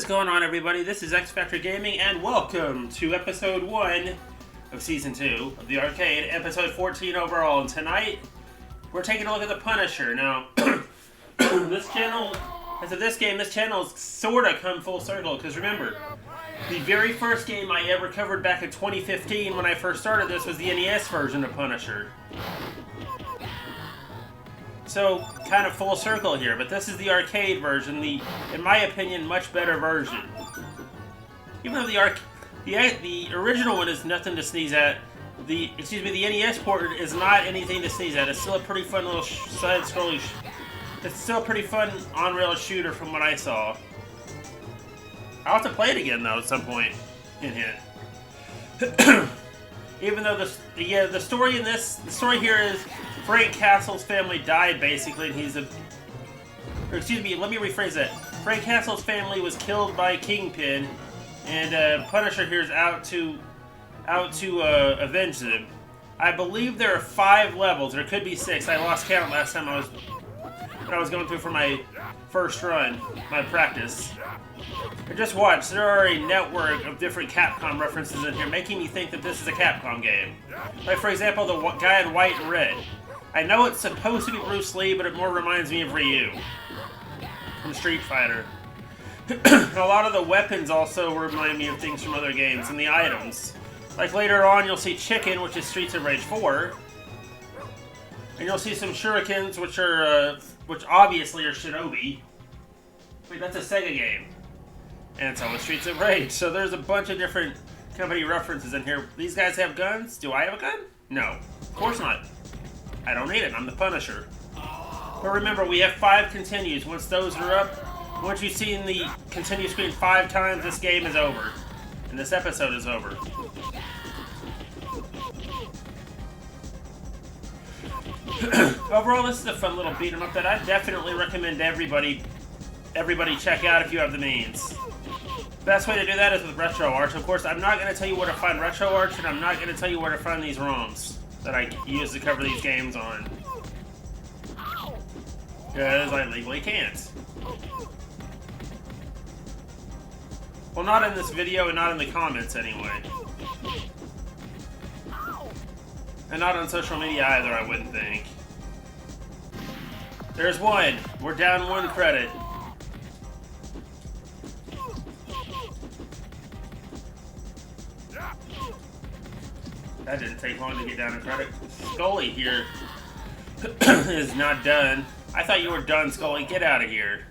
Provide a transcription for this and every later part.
going on, everybody? This is XFactor Gaming, and welcome to episode 1 of season 2 of the arcade, episode 14 overall. And tonight, we're taking a look at the Punisher. Now, this channel, as of this game, this channel's sort of come full circle, because remember, the very first game I ever covered back in 2015 when I first started this was the NES version of Punisher. So, kind of full circle here, but this is the arcade version, the, in my opinion, much better version. Even though the original one is nothing to sneeze at, the NES port is not anything to sneeze at. It's still a pretty fun little side-scrolling, it's still a pretty fun on-rail shooter from what I saw. I'll have to play it again, though, at some point. Hint, hint. Even though the story in this, the story here is Frank Castle's family died basically, and excuse me, let me rephrase that. Frank Castle's family was killed by Kingpin, and Punisher here is out to avenge them. I believe there are 5 levels. There could be 6. I lost count last time I was going through for my first run, my practice. But just watch, there are a network of different Capcom references in here, making me think that this is a Capcom game. Like, for example, the guy in white and red. I know it's supposed to be Bruce Lee, but it more reminds me of Ryu from Street Fighter. A lot of the weapons also remind me of things from other games, and the items. Like later on, you'll see Chicken, which is Streets of Rage 4. And you'll see some shurikens, which obviously are Shinobi. Wait, that's a Sega game. And so is Streets of Rage. So there's a bunch of different company references in here. These guys have guns? Do I have a gun? No. Of course not. I don't need it. I'm the Punisher. But remember, we have 5 continues. Once those are up, once you've seen the continue screen 5 times, this game is over. And this episode is over. Overall, this is a fun little beat 'em up that I definitely recommend everybody check out if you have the means. Best way to do that is with RetroArch. Of course, I'm not going to tell you where to find RetroArch, and I'm not going to tell you where to find these ROMs that I use to cover these games on. Because I legally can't. Well, not in this video and not in the comments anyway. And not on social media either, I wouldn't think. There's one. We're down 1 credit. That didn't take long to get down a credit. Scully here is not done. I thought you were done, Scully. Get out of here.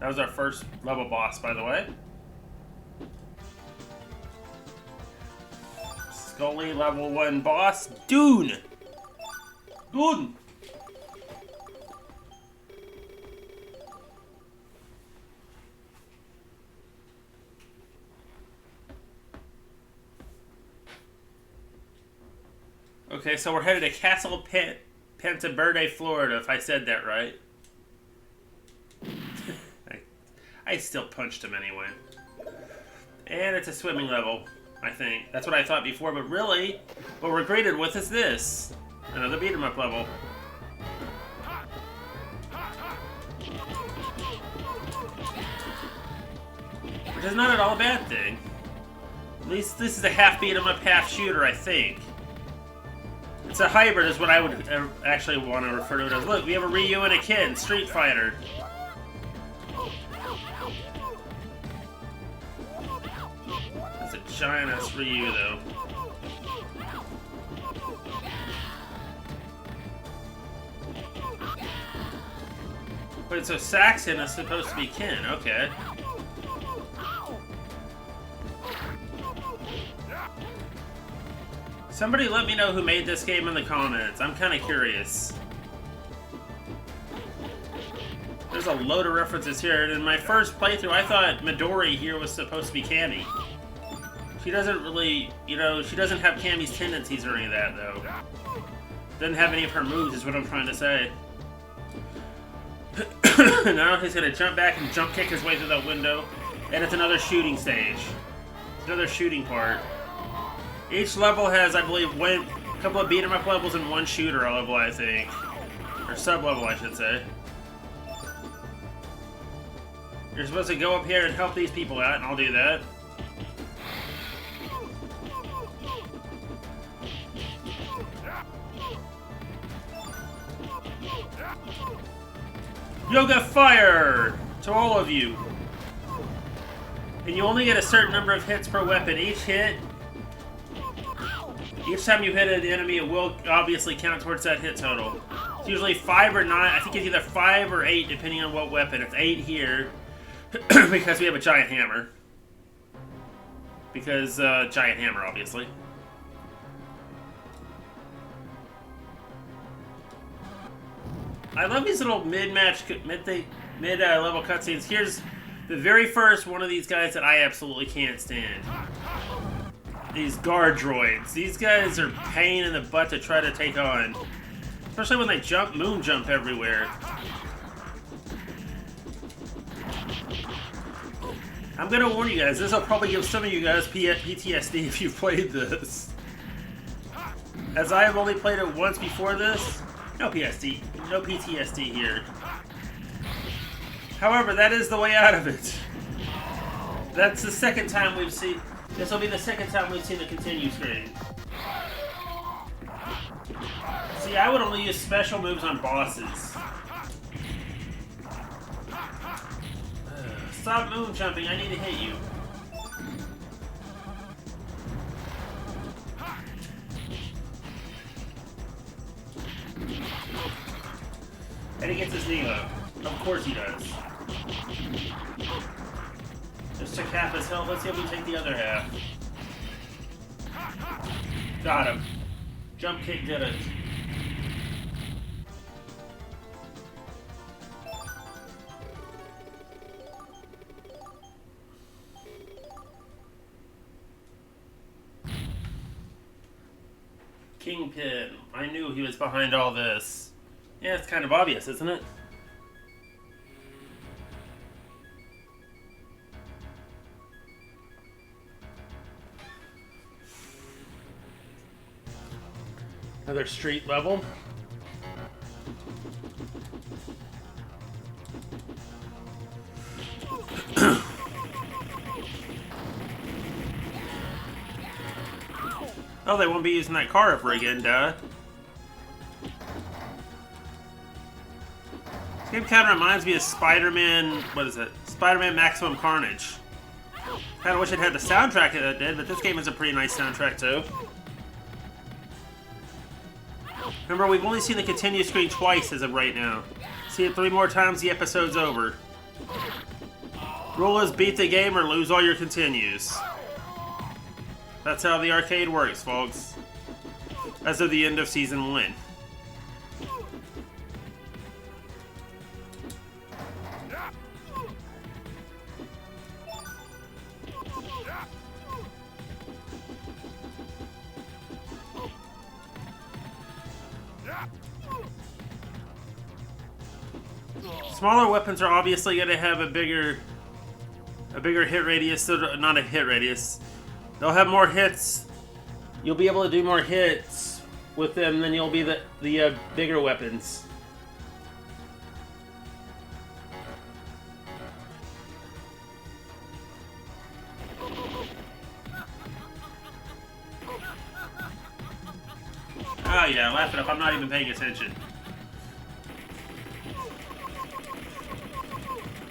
That was our first level boss, by the way. Scully, level 1 boss. Dune! Dune! Okay, so we're headed to Castle Penta Verde, Florida, if I said that right. I still punched him anyway. And it's a swimming level, I think. That's what I thought before, but really, what we're greeted with is this. Another beat-em-up level. Which is not at all a bad thing. At least this is a half beat-em-up, half shooter, I think. It's a hybrid is what I would actually want to refer to it as. Look, we have a Ryu and a Ken, Street Fighter. That's a giant-ass Ryu, though. Wait, so Saxon is supposed to be Ken, okay. Somebody let me know who made this game in the comments. I'm kind of curious. There's a load of references here, and in my first playthrough, I thought Midori here was supposed to be Cammy. She doesn't really, you know, she doesn't have Cammy's tendencies or any of that, though. Doesn't have any of her moves, is what I'm trying to say. Now he's gonna jump back and jump kick his way through that window, and it's another shooting stage. Another shooting part. Each level has, I believe, a couple of beat-em-up levels and 1 shooter level, I think. Or sub-level, I should say. You're supposed to go up here and help these people out, and I'll do that. Yoga fire to all of you. And you only get a certain number of hits per weapon. Each time you hit an enemy, it will obviously count towards that hit total. It's usually 5 or 9. I think it's either 5 or 8 depending on what weapon. It's 8 here because we have a giant hammer. Because giant hammer, obviously. I love these little mid-level cutscenes. Here's the very first one of these guys that I absolutely can't stand. These guard droids. These guys are pain in the butt to try to take on. Especially when they moon jump everywhere. I'm gonna warn you guys, this will probably give some of you guys PTSD if you've played this. As I have only played it once before this, no PTSD here. However, that is the way out of it. That's the second time we've seen... This will be the second time we've seen the continue screen. See, I would only use special moves on bosses. Stop moon jumping, I need to hit you. And he gets his knee up. Of course he does. Just took half his health. Let's see if we take the other half. Got him. Jump kick did it. Kingpin. I knew he was behind all this. Yeah, it's kind of obvious, isn't it? Another street level. Oh, they won't be using that car ever again, duh. This game kind of reminds me of Spider-Man, what is it? Spider-Man Maximum Carnage. Kind of wish it had the soundtrack that it did, but this game has a pretty nice soundtrack too. Remember, we've only seen the continue screen twice as of right now. See it 3 more times, the episode's over. Rule is beat the game or lose all your continues. That's how the arcade works, folks. As of the end of Season 1. Smaller weapons are obviously going to have a bigger hit radius, so not a hit radius. They'll have more hits. You'll be able to do more hits with them than you'll be the bigger weapons. Oh yeah, laugh it up. I'm not even paying attention.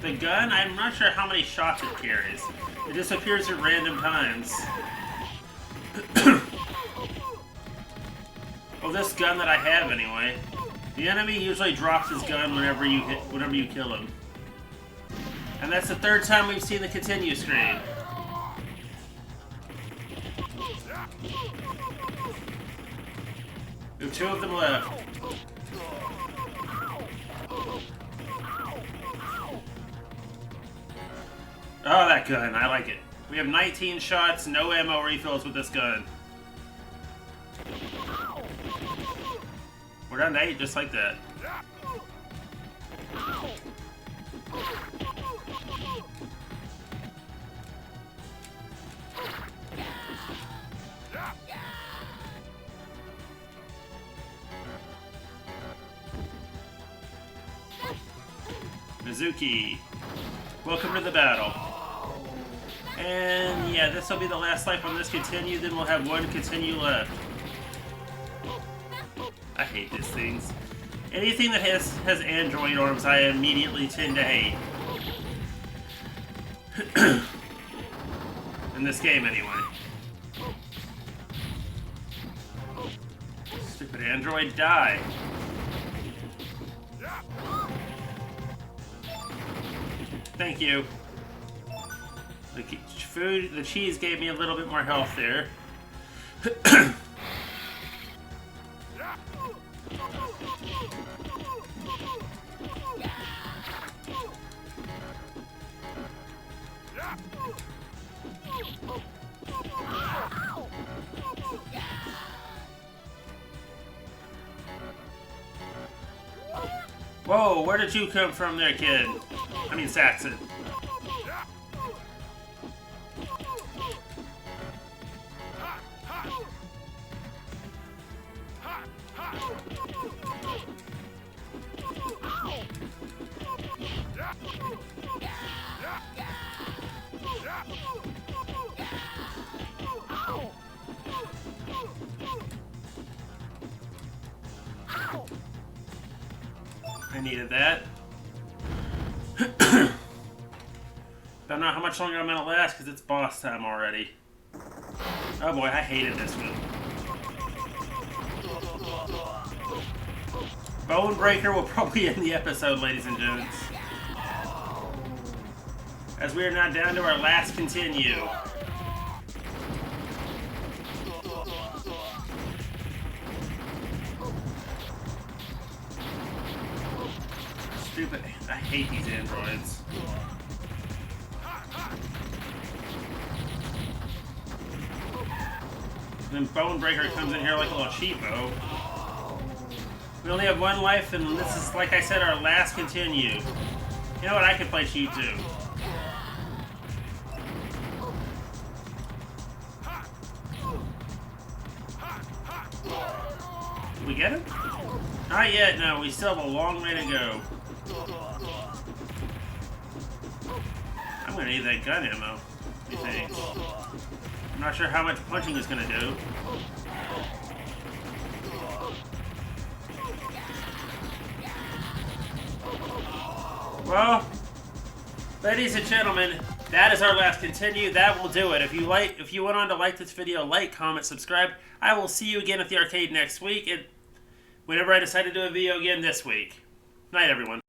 The gun, I'm not sure how many shots it carries. It just appears at random times. Well, this gun that I have anyway. The enemy usually drops his gun whenever you kill him. And that's the 3rd time we've seen the continue screen. There are 2 of them left. Oh, that gun. I like it. We have 19 shots, no ammo refills with this gun. We're down to 8 just like that. Mizuki. Welcome to the battle. And yeah, this will be the last life on this continue, then we'll have one continue left. I hate these things. Anything that has android arms, I immediately tend to hate. In this game, anyway. Stupid android, die. Thank you. The cheese gave me a little bit more health there. Whoa, where did you come from there, kid? I mean, Saxon. I needed that. Don't know how much longer I'm gonna last because it's boss time already. Oh boy, I hated this one. Bone Breaker will probably end the episode, ladies and gents. As we are now down to our last continue. Stupid. I hate these androids. And then Bone Breaker comes in here like a little cheapo. We only have one life, and this is, like I said, our last continue. You know what? I can play cheat too. Did we get him? Not yet, no. We still have a long way to go. I'm gonna need that gun ammo, you think? I'm not sure how much punching is gonna do. Well, ladies and gentlemen, that is our last continue. That will do it. If you went on to like this video, like, comment, subscribe. I will see you again at the arcade next week, and whenever I decide to do a video again this week. Night, everyone.